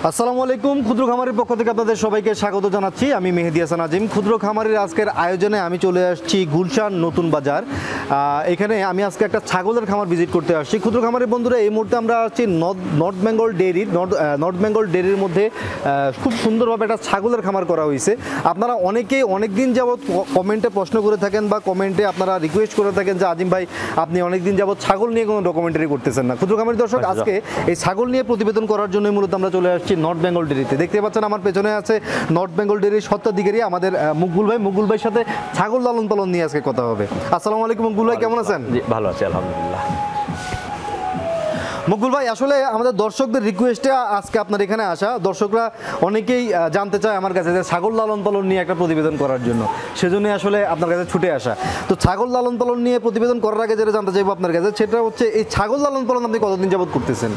আসসালামু আলাইকুম। ক্ষুদ্র খামারের পক্ষ থেকে আপনাদের সবাইকে স্বাগত জানাচ্ছি। আমি মেহেদি হাসান আজিম। ক্ষুদ্র খামারের আজকের আয়োজনে আমি চলে আসছি গুলশান নতুন বাজার। এখানে আমি আজকে একটা ছাগলের খামার ভিজিট করতে আসছি। ক্ষুদ্র খামারের বন্ধুরা, এই মুহূর্তে আমরা আসছি নর্থ বেঙ্গল ডেয়ারির মধ্যে। খুব সুন্দরভাবে একটা ছাগলের খামার করা হয়েছে। আপনারা অনেকেই অনেক দিন যাবৎ কমেন্টে প্রশ্ন করে থাকেন বা কমেন্টে আপনারা রিকোয়েস্ট করে থাকেন যে আজিম ভাই, আপনি অনেক দিন যাবৎ ছাগল নিয়ে কোনো ডকুমেন্টারি করতেছেন না। ক্ষুদ্র খামারের দর্শক, আজকে এই ছাগল নিয়ে প্রতিবেদন করার জন্য মূলত আমরা চলে আসছি নর্থ বেঙ্গল ডেয়ারিতে। দেখতে পাচ্ছেন আমার পেছনে আছে নর্থ বেঙ্গল ডেয়ারির স্বত্বাধিকারী আমাদের মুকবুল ভাইয়ের সাথে ছাগল লালন পালন নিয়ে আজকে কথা হবে। আসসালামু আলাইকুম মুকবুল ভাই, কেমন আছেন? ভালো আছি আলহামদুলিল্লাহ। মুকবুল ভাই, আসলে আমাদের দর্শকদের রিকোয়েস্টে আজকে আপনার এখানে আসা। দর্শকরা অনেকেই জানতে চায় আমার কাছে যে ছাগল লালন পালন নিয়ে একটা প্রতিবেদন করার জন্য, সেজন্য আসলে আপনার কাছে ছুটে আসা। তো ছাগল লালন পালন নিয়ে প্রতিবেদন করার আগে যেটা জানতে চাইবো আপনার কাছে, সেটা হচ্ছে এই ছাগল লালন পালন আপনি কতদিন যাবত করতেছেন?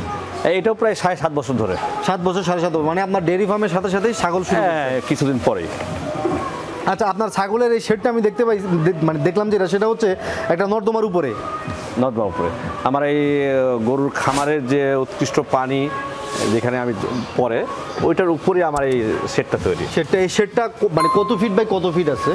এটাও প্রায় 7.5 বছর ধরে। 7 বছর, 7.5 বছর, মানে আপনার ডেয়ারি ফার্মের সাথে সাথেই ছাগল শুরু? হ্যাঁ, কিছুদিন পরেই। আচ্ছা, আপনার ছাগলের এই শেডটা আমি দেখতে পাই, মানে দেখলাম যেটা, সেটা হচ্ছে একটা নর্দমার উপরে। নর্দমার উপরে আমার এই গরুর খামারের যে উৎকৃষ্ট পানি যেখানে আমি পরে, ওইটার উপরে আমার এই শেডটা তৈরি। এই শেডটা মানে কত ফিট বাই কত ফিট আছে?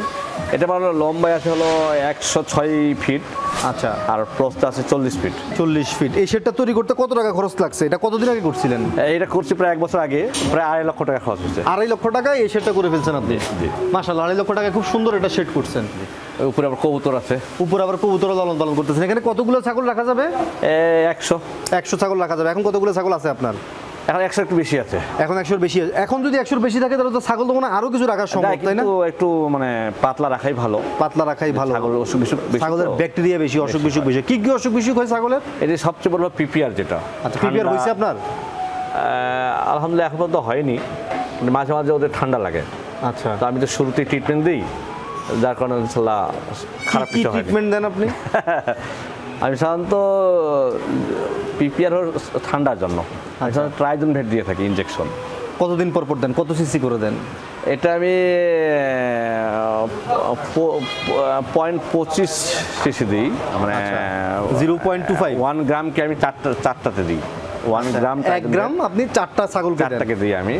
এটা হলো লম্বায় আছে হলো 106 ফিট। আচ্ছা। আর প্রস্থ আছে 40 ফিট। 40 ফিট। এই শেডটা তৈরি করতে কত টাকা খরচ লাগছে? এটা কতদিন আগে করছিলেন? এটা করছি প্রায় 1 বছর আগে, প্রায় 2.5 লক্ষ টাকা খরচ হচ্ছে। 2.5 লক্ষ টাকায় এই শেডটা করে ফেলছেন আপনি? জি। মাশাআল্লাহ, 2.5 লক্ষ টাকায় খুব সুন্দর একটা শেড করছেন। উপরে আবার কবুতর আছে। উপরে আবার কবুতর লালন পালন করতেছেন। এখানে কতগুলো ছাগল রাখা যাবে? 100 ছাগল রাখা যাবে। এখন কতগুলো ছাগল আছে আপনার? এখন 100 একটু বেশি আছে। এখন 100 বেশি। এখন যদি 100 বেশি থাকে তাহলে তো ছাগল তো মানে আরো কিছু রাখা সম্ভব, তাই না? একটু মানে পাতলা রাখাই ভালো। পাতলা রাখাই ভালো। ছাগলের অসুখ বিসুখ বেশি, ছাগলের ব্যাকটেরিয়া বেশি, অসুখ বিসুখ বেশি। কি কি অসুখ বিসুখ হয় ছাগলের? এটা সবচেয়ে বড় পিপিআর যেটা। আচ্ছা, পিপিআর হয়েছে আপনার? আলহামদুলিল্লাহ এখন পর্যন্ত হয়নি। মাঝে মাঝে ওদের ঠান্ডা লাগে। আচ্ছা। তো আমি তো শুরুতেই ট্রিটমেন্ট দিই, যার কারণে খারাপ কিছু হয়। ট্রিটমেন্ট দেন আপনি? আমি সাধারণত পিপিআর ঠান্ডার জন্য আমি সাধারণত ট্রাইজন ভেট দিয়ে থাকি ইনজেকশন। কতদিন পর দেন? কত সিসি করে দেন? এটা আমি 0.25 সিসি দিই, মানে 0.25। 1 গ্রামকে আমি চারটাতে দিই। 1 গ্রাম 1 গ্রাম আপনি 4টা ছাগলকে দিই আমি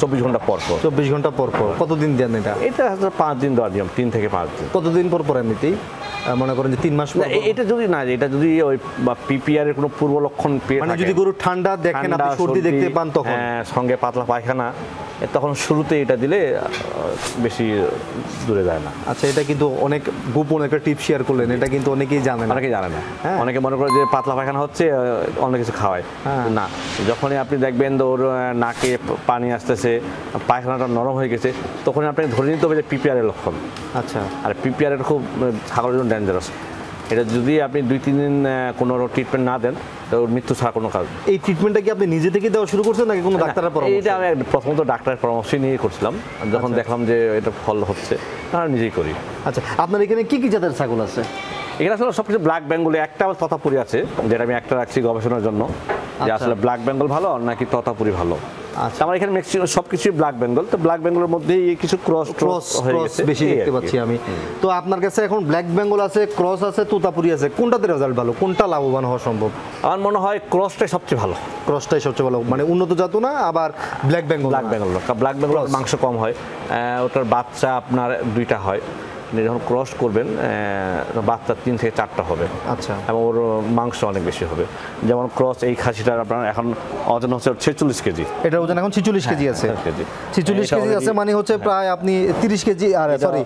24 ঘন্টা পর। 24 ঘন্টা পর। কতদিন দেন এটা? এটা 5 দিন দেওয়া দিই, 3 থেকে 5 দিন। কতদিন পর এমনিতেই মনে করেন যে 3 মাস পর? এটা যদি ওই পিপিআর এর কোনো পূর্ব লক্ষণ পেয়ে মানে যদি গরু ঠান্ডা দেখেন, আপনি সর্দি দেখতে পান তখন, সঙ্গে পাতলা পায়খানা, তখন শুরুতে এটা দিলে বেশি দূরে যায় না। আচ্ছা, এটা কিন্তু অনেক গোপন একটা টিপ শেয়ার করলেন, এটা কিন্তু অনেকেই জানে না। অনেকে মনে করে যে পাতলা পায়খানা হচ্ছে অনেক কিছু খাওয়ায়, না। যখনই আপনি দেখবেন ওর নাকে পানি আসতেছে, পায়খানাটা নরম হয়ে গেছে, তখনই আপনাকে ধরে নিতে হবে যে পিপিআর এর লক্ষণ। আচ্ছা। আর পিপিআর এর খুব ছাগলের জন্য ডেঞ্জারাস। এটা যদি আপনি 2-3 দিন কোনো ট্রিটমেন্ট না দেন, তো মৃত্যু ছাড়া কোনো কাজ। এই ট্রিটমেন্টটা কি আপনি নিজে থেকে দেওয়া শুরু করছেন নাকি কোনো ডাক্তারের পরামর্শ? এটা আমি প্রথমত ডাক্তারের পরামর্শ নিয়ে করছিলাম। যখন দেখলাম যে এটা ফল হচ্ছে, তাহলে নিজেই করি। আচ্ছা, আপনার এখানে কি কি জাতের ছাগল আছে? এখানে আসলে সবকিছু ব্ল্যাক বেঙ্গলে, একটা ততাপুরি আছে যেটা আমি একটা রাখছি গবেষণার জন্য, যে আসলে ব্ল্যাক বেঙ্গল ভালো নাকি ততাপুরি ভালো। আচ্ছা, আমার এখানে ম্যাক্সিমাম সবকিছুই ব্ল্যাক বেঙ্গল। তো ব্ল্যাক বেঙ্গলের মধ্যেই কিছু ক্রস বেশি দেখতে পাচ্ছি আমি। তো আপনার কাছে এখন ব্ল্যাক বেঙ্গল আছে, ক্রস আছে, তোতাপুরি আছে, কোনটাতে রেজাল্ট ভালো, কোনটা লাভবান হওয়া সম্ভব? আমার মনে হয় ক্রসটাই সবচেয়ে ভালো। ক্রসটাই সবচেয়ে ভালো, মানে উন্নত জাত না, আবার ব্ল্যাক বেঙ্গল ব্ল্যাক বেঙ্গল মাংস কম হয়, ওটার বাচ্চা আপনার 2টা হয়। যখন ক্রস করবেন বাচ্চা 3 থেকে 4টা হবে। আচ্ছা। এবং ওর মাংস অনেক বেশি হবে। যেমন ক্রস এই খাসিটার আপনার এখন ওজন হচ্ছে 46 কেজি। এটার ওজন এখন 46 কেজি আছে। 46 কেজি আছে, মানে হচ্ছে প্রায় আপনি 30 কেজি। আর সরি,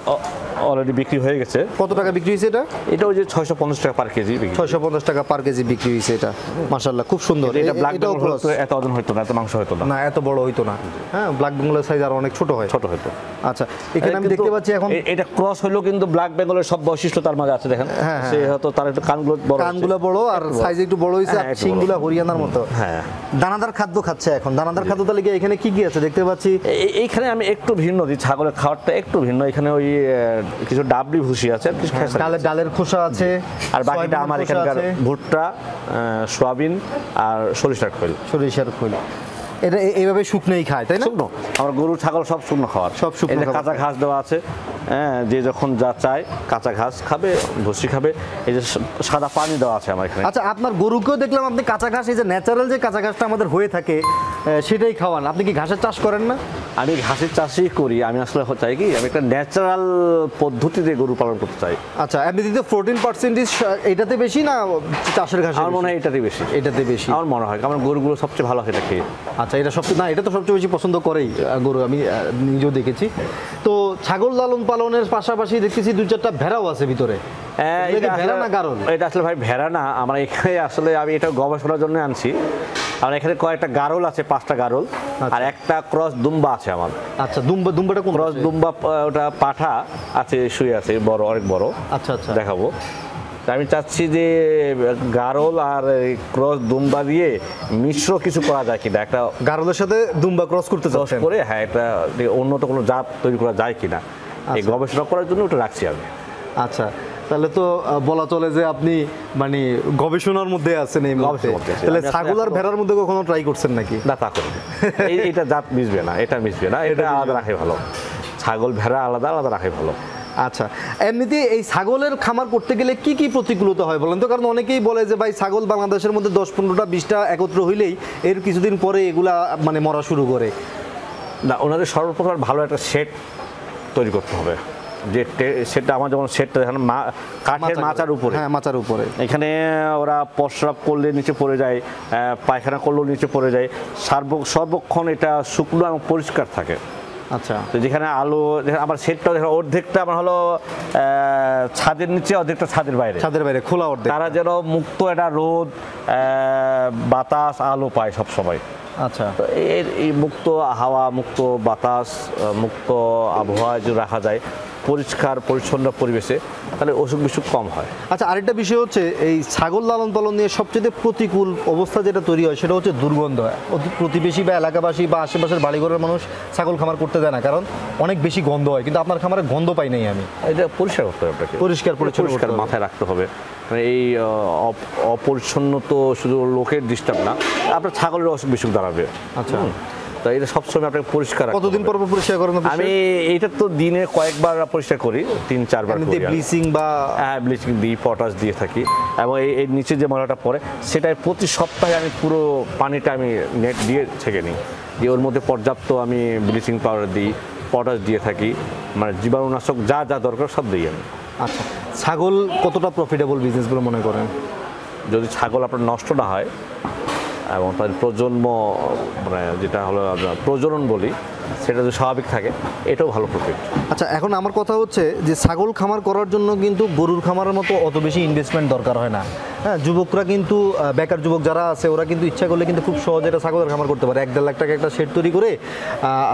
অলরেডি বিক্রি হয়ে গেছে। কত টাকা বিক্রি হয়েছে এটা? এটা ওই যে 650 টাকা পার কেজি। 650 টাকা পার কেজি বিক্রি হয়েছে এটা। মাশাআল্লাহ, খুব সুন্দর। এটা ব্ল্যাক বেঙ্গল এত ওজন হতো না, এত মাংস হতো না, এত বড় হতো না। হ্যাঁ, ব্ল্যাক বেঙ্গলের সাইজ আর অনেক ছোট হতো। আচ্ছা, এখানে আমি দেখতে পাচ্ছি এখন এটা ক্রস হলো, কিন্তু ব্ল্যাক বেঙ্গলের সব বৈশিষ্ট্য তার মাঝে আছে। দেখেন, সে হয়তো তার একটু কানগুলো বড় আর সাইজ একটু বড় হইছে, আর শিংগুলো হরিয়ানার মতো। হ্যাঁ, দানাদার খাদ্য খাচ্ছে এখন। দানাদার খাদ্য তাহলে এখানে কি কি আছে দেখতে পাচ্ছি? এইখানে আমি একটু ভিন্ন দিই, ছাগলের খাবারটা একটু ভিন্ন। এখানে ওই কিছু ডাবলি ভুসি আছে, ডালের খোসা আছে, আর বাকিটা আমার এখানকার ভুট্টা, সয়াবিন আর সরিষার খৈল। এটা এইভাবে শুকনোই খায়, তাই না? শুকনো, আমার গরু ছাগল সব শুকনো খাওয়ার, সব শুকনো। কাঁচা ঘাস দেওয়া আছে, হ্যাঁ, যে যখন যা চায় কাঁচা ঘাস খাবে, ভুসি খাবে। এই যে সাদা পানি দেওয়া আছে আমার এখানে। আচ্ছা, আপনার গরুকেও দেখলাম আপনি কাঁচা ঘাস, এই যে ন্যাচারাল যে কাঁচা ঘাসটা আমাদের হয়ে থাকে সেটাই খাওয়ান। আপনি কি ঘাসের চাষ করেন না? আমি ঘাসের চাষই করি। আমি আসলে চাই কি, আমি একটা ন্যাচারাল পদ্ধতিতে গরু পালন করতে চাই। আচ্ছা, এমনিতে 14% এটাতে বেশি না চাষের ঘাস? আমার মনে হয় এটাতে বেশি। এটাতে বেশি আমার মনে হয়, আমার গরুগুলো সবচেয়ে ভালো সেটা খেয়ে। আচ্ছা, এটা সবচেয়ে, না এটা তো সবচেয়ে বেশি পছন্দ করেই গরু, আমি নিজেও দেখেছি। তো ছাগল লালন পালনের পাশাপাশি দেখতেছি 2-4টা ভেড়াও আছে ভিতরে। ভেড়া না গারল? এটা আসলে ভাই ভেড়া না, আমার এখানে আসলে আমি এটা গবেষণার জন্য আনছি। আর এখানে কয়েকটা গারল আছে, 5টা গারল, আর একটা ক্রস দুম্বা আছে আমার। আচ্ছা, দুম্বাটা কোন? ক্রস দুম্বা ওটা পাঠা আছে, শুয়ে আছে, বড়, অনেক বড়। আচ্ছা আচ্ছা, দেখাবো। আমি চাচ্ছি যে গারল আর ক্রস দুম্বা দিয়ে মিশ্র কিছু করা যায় কিনা, একটা গারলের সাথে দুম্বা ক্রস করতে চাচ্ছেন করে, হ্যাঁ, একটা উন্নত কোনো জাত তৈরি করা যায় কিনা, এই গবেষণা করার জন্য ওটা রাখছি আমি। আচ্ছা, তাহলে তো বলা চলে যে আপনি মানে গবেষণার মধ্যে আছেন এই মুহূর্তে। তাহলে ছাগল আর ভেড়ার মধ্যে কখনো ট্রাই করছেন নাকি? না, তা করি। এটা জাত মিশবে না, এটা মিশবে না, এটা আলাদা রাখে ভালো। ছাগল ভেড়া আলাদা আলাদা রাখে ভালো। আচ্ছা, এমনিতে এই ছাগলের খামার করতে গেলে কি কি প্রতিকূলতা হয় বলেন তো? কারণ অনেকেই বলে যে ভাই ছাগল বাংলাদেশের মধ্যে 10-15টা 20টা একত্র হইলেই এর কিছুদিন পরে এগুলা মানে মরা শুরু করে। না, ওনাদের সর্বপ্রথম ভালো একটা শেড তৈরি করতে হবে। যে সেটা আমার যেমন সেটটা দেখেন কাঠের মাচার উপরে, হ্যাঁ মাচার উপরে, এখানে ওরা প্রস্রাব করলে নিচে পড়ে যায়, পায়খানা করলেও নিচে পড়ে যায়, সর্বক্ষণ এটা শুকনো এবং পরিষ্কার থাকে। আচ্ছা, তো যেখানে আলো, আমার সেটটা দেখেন অর্ধেকটা আমার হলো ছাদের নিচে, অর্ধেকটা ছাদের বাইরে খোলা অর্ধেক, তারা যেন মুক্ত একটা রোদ, বাতাস, আলো পায় সব সময়। আচ্ছা, তো এই মুক্ত হাওয়া, মুক্ত বাতাস, মুক্ত আবহাওয়া যদি রাখা যায় পরিষ্কার পরিচ্ছন্ন পরিবেশে, তাহলে অসুখ বিসুখ কম হয়। আচ্ছা, আরেকটা বিষয় হচ্ছে এই ছাগল লালন পালন নিয়ে সবচেয়ে প্রতিকূল অবস্থা যেটা তৈরি হয় সেটা হচ্ছে দুর্গন্ধ হয়। প্রতিবেশী বা এলাকাবাসী বা আশেপাশের বাড়িঘরের মানুষ ছাগল খামার করতে দেয় না, কারণ অনেক বেশি গন্ধ হয়। কিন্তু আপনার খামারে গন্ধ পাই নাই আমি। এটা পরিষ্কার করতে হবে আপনাকে, পরিষ্কার মাথায় রাখতে হবে। এই অপরিচ্ছন্ন তো শুধু লোকের ডিস্টার্ব না, আপনার ছাগলের অসুখ বিসুখ দাঁড়াবে। আচ্ছা, তো এটা সবসময় আপনাকে পরিষ্কার। কতদিন পর পরিষ্কার করেন? আমি এইটা তো দিনে কয়েকবার পরিষ্কার করি, 3-4 বার করি। ব্লিচিং বা ব্লিচিং দিই, পটাশ দিয়ে থাকি, এবং এই নিচে যে ময়লাটা পড়ে সেটাই প্রতি সপ্তাহে আমি পুরো পানিটা আমি নেট দিয়ে ছেঁকে নিই, দিয়ে ওর মধ্যে পর্যাপ্ত আমি ব্লিচিং পাউডার দিই, পটাশ দিয়ে থাকি, মানে জীবাণুনাশক যা যা দরকার সব দিই আমি। আচ্ছা, ছাগল কতটা প্রফিটেবল বিজনেস বলে মনে করেন? যদি ছাগল আপনার নষ্ট না হয় এবং তাদের প্রজন্ম, মানে যেটা হলো আমরা প্রজনন বলি, সেটা যদি স্বাভাবিক থাকে, এটাও ভালো প্রফিট। আচ্ছা, এখন আমার কথা হচ্ছে যে ছাগল খামার করার জন্য কিন্তু গরুর খামারের মতো অত বেশি ইনভেস্টমেন্ট দরকার হয় না। হ্যাঁ, যুবকরা কিন্তু, বেকার যুবক যারা আছে ওরা কিন্তু ইচ্ছা করলে কিন্তু খুব সহজে এটা ছাগলের খামার করতে পারে। 1-1.5 লাখ টাকা একটা শেড তৈরি করে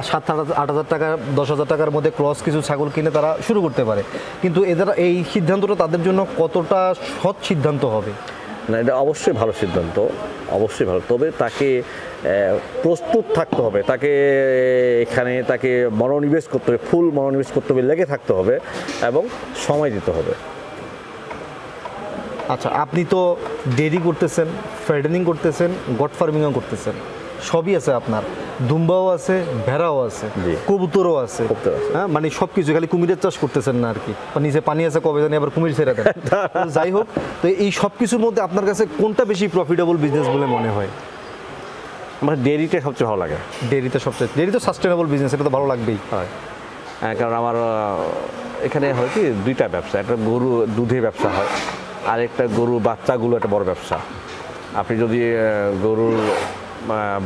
7-8 হাজার টাকা, 10 হাজার টাকার মধ্যে ক্রস কিছু ছাগল কিনে তারা শুরু করতে পারে। কিন্তু এদের এই সিদ্ধান্তটা তাদের জন্য কতটা সৎ সিদ্ধান্ত হবে? না, এটা অবশ্যই ভালো সিদ্ধান্ত, অবশ্যই ভালো। তবে তাকে প্রস্তুত থাকতে হবে, তাকে এখানে তাকে মনোনিবেশ করতে হবে, ফুল মনোনিবেশ করতে হবে, লেগে থাকতে হবে এবং সময় দিতে হবে। আচ্ছা, আপনি তো ডেয়ারি করতেছেন, ফ্যাটেনিং করতেছেন, গট ফার্মিংও করতেছেন, সবই আছে আপনার। দুম্বাও আছে, ভেড়াও আছে, কবুতরও আছে, হ্যাঁ, মানে সব কিছু। খালি কুমিরের চাষ করতেছেন না আর কি, নিচে পানি আছে, কবে জানি আবার কুমির ছেড়ে দেন। যাই হোক, তো এই সব কিছুর মধ্যে আপনার কাছে কোনটা বেশি প্রফিটেবল বিজনেস বলে মনে হয়? আমার ডেয়ারিটা সবচেয়ে ভালো লাগে। ডেয়ারি তো সাস্টেনেবল বিজনেস, এটা তো ভালো লাগবেই। হয়, কারণ আমার এখানে হয় কি, 2টা ব্যবসা। একটা গরু দুধের ব্যবসা হয়, আর একটা গরু বাচ্চাগুলো একটা বড় ব্যবসা। আপনি যদি গরুর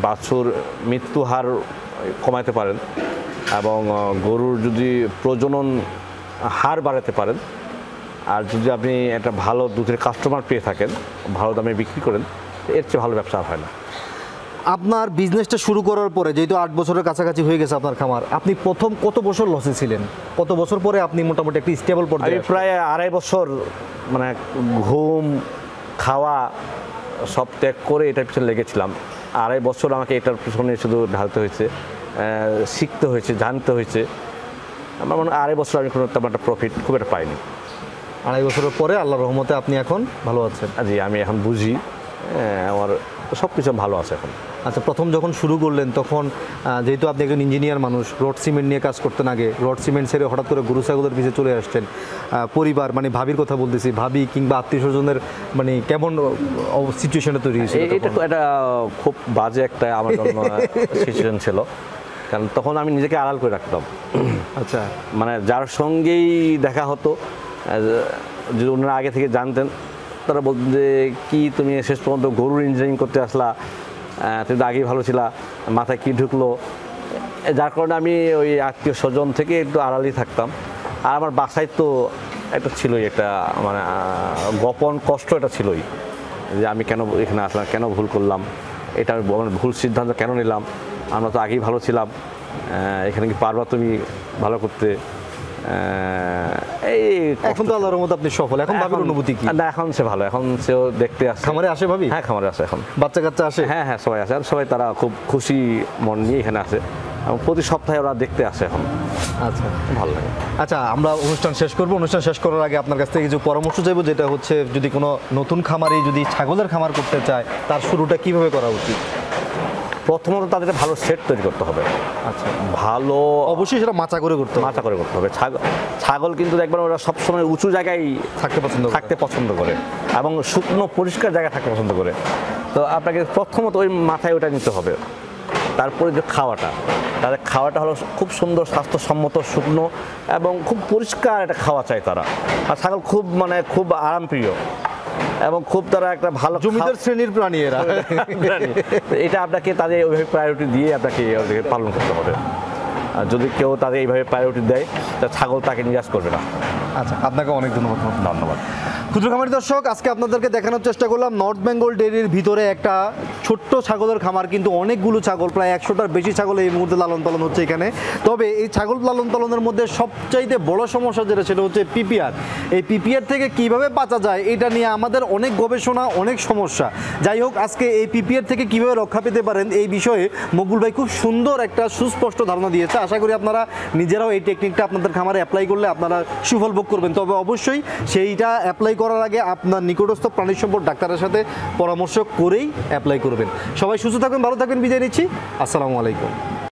বাছুর মৃত্যু হার কমাতে পারেন এবং গরুর যদি প্রজনন হার বাড়াতে পারেন, আর যদি আপনি একটা ভালো দুধের কাস্টমার পেয়ে থাকেন, ভালো দামে বিক্রি করেন, এর চেয়ে ভালো ব্যবসা হয় না। আপনার বিজনেসটা শুরু করার পরে, যেহেতু 8 বছরের কাছাকাছি হয়ে গেছে আপনার খামার, আপনি প্রথম কত বছর লসে ছিলেন? কত বছর পরে আপনি মোটামুটি একটি স্টেবল পর্যায়ে? আমি প্রায় 2.5 বছর, মানে ঘুম খাওয়া সব ত্যাগ করে এটার পিছনে লেগেছিলাম। 2.5 বছর আমাকে এটার পিছনে শুধু ঢালতে হয়েছে, শিখতে হয়েছে, জানতে হয়েছে। আমার মনে হয় 2.5 বছর আমি কোনো তেমন একটা প্রফিট খুব একটা পাইনি। 2.5 বছরের পরে আল্লাহর রহমতে আপনি এখন ভালো আছেন? জি, আমি এখন বুঝি, আমার সব কিছু ভালো আছে এখন। আচ্ছা, প্রথম যখন শুরু করলেন তখন যেহেতু আপনি একজন ইঞ্জিনিয়ার মানুষ, রড সিমেন্ট নিয়ে কাজ করতেন আগে, রড সিমেন্ট ছেড়ে হঠাৎ করে গরু ছাগলের পিছিয়ে চলে আসছেন, পরিবার মানে ভাবির কথা বলতেছি, ভাবি কিংবা আত্মীয় স্বজনের মানে কেমন সিচুয়েশনে তৈরি হয়েছিল? এটা খুব বাজে একটা আমার জন্য সিচুয়েশন ছিল, কারণ তখন আমি নিজেকে আড়াল করে রাখতাম। আচ্ছা, মানে যার সঙ্গেই দেখা হতো, যদি ওনারা আগে থেকে জানতেন, তারা বলতেন যে কি তুমি শেষ পর্যন্ত গরুর ইঞ্জিনিয়ারিং করতে আসলা, তুমি তো আগেই ভালো ছিলা, মাথায় কী ঢুকলো, যার কারণে আমি ওই আত্মীয় স্বজন থেকে একটু আড়ালই থাকতাম। আর আমার বাসায় তো একটা ছিলই, একটা মানে গোপন কষ্ট এটা ছিলই, যে আমি কেন এখানে আসলাম, কেন ভুল করলাম, এটা আমি ভুল সিদ্ধান্ত কেন নিলাম, আমরা তো আগেই ভালো ছিলাম, এখানে কি পারবা তুমি ভালো করতে। এই এখন তো আল্লাহর রহমতে আপনি সফল, এখন ভাবির অনুভূতি কি? না, এখন সে ভালো, এখন সেও দেখতে আসে। খামারে আসে ভাবি? হ্যাঁ, খামারে আসে এখন। বাচ্চা কাচ্চা আসে? হ্যাঁ হ্যাঁ, সবাই আসে, আর সবাই তারা খুব খুশি মন নিয়ে এখানে আসে, এবং প্রতি সপ্তাহে ওরা দেখতে আসে এখন। আচ্ছা, ভালো লাগে। আচ্ছা, আমরা অনুষ্ঠান শেষ করব। অনুষ্ঠান শেষ করার আগে আপনার কাছ থেকে কিছু পরামর্শ চাইবো, যেটা হচ্ছে যদি কোনো নতুন খামারি যদি ছাগলের খামার করতে চায়, তার শুরুটা কিভাবে করা উচিত? প্রথমত তাদের ভালো সেট তৈরি করতে হবে। আচ্ছা, ভালো, অবশ্যই সেটা মাচা করে করতে হবে। ছাগল কিন্তু দেখবেন ওরা সবসময় উঁচু জায়গায় থাকতে পছন্দ করে, এবং শুকনো পরিষ্কার জায়গায় থাকতে পছন্দ করে। তো আপনাকে প্রথমত ওই মাথায় ওটা নিতে হবে। তারপরে যে তাদের খাওয়াটা হলো খুব সুন্দর, স্বাস্থ্যসম্মত, শুকনো এবং খুব পরিষ্কার একটা খাওয়া চায় তারা। আর ছাগল খুব আরামপ্রিয় এবং খুব তারা একটা ভালো জমিদার শ্রেণীর প্রাণী এরা। এটা আপনাকে তাদের ওইভাবে প্রায়োরিটি দিয়ে আপনাকে ওদেরকে পালন করতে হবে। আর যদি কেউ তাদের এইভাবে প্রায়োরিটি দেয়, তা ছাগল তাকে নিরাশ করবে না। আচ্ছা, আপনাকে অনেক ধন্যবাদ। ক্ষুদ্র খামারি দর্শক, আজকে আপনাদেরকে দেখানোর চেষ্টা করলাম নর্থ বেঙ্গল ডেইরির ভিতরে একটা ছোট্ট ছাগলের খামার, কিন্তু অনেকগুলো ছাগল, প্রায় 100টার বেশি ছাগল এই মুহূর্তে লালন পালন হচ্ছে এখানে। তবে এই ছাগল লালন পালনের মধ্যে সবচাইতে বড় সমস্যা যেটা, সেটা হচ্ছে পিপিআর। এই পিপিআর থেকে কিভাবে বাঁচা যায়, এটা নিয়ে আমাদের অনেক গবেষণা, অনেক সমস্যা। যাই হোক, আজকে এই পিপিআর থেকে কিভাবে রক্ষা পেতে পারেন এই বিষয়ে মকবুল ভাই খুব সুন্দর একটা সুস্পষ্ট ধারণা দিয়েছে। আশা করি আপনারা নিজেরাও এই টেকনিকটা আপনাদের খামারে অ্যাপ্লাই করলে আপনারা সুফল ভোগ করবেন। তবে অবশ্যই সেইটা অ্যাপ্লাই করার আগে আপনার নিকটস্থ প্রাণী সম্পদ ডাক্তারের সাথে পরামর্শ করেই অ্যাপ্লাই করবেন। সবাই সুস্থ থাকবেন, ভালো থাকবেন, বিদায় নিচ্ছি। আসসালামু আলাইকুম।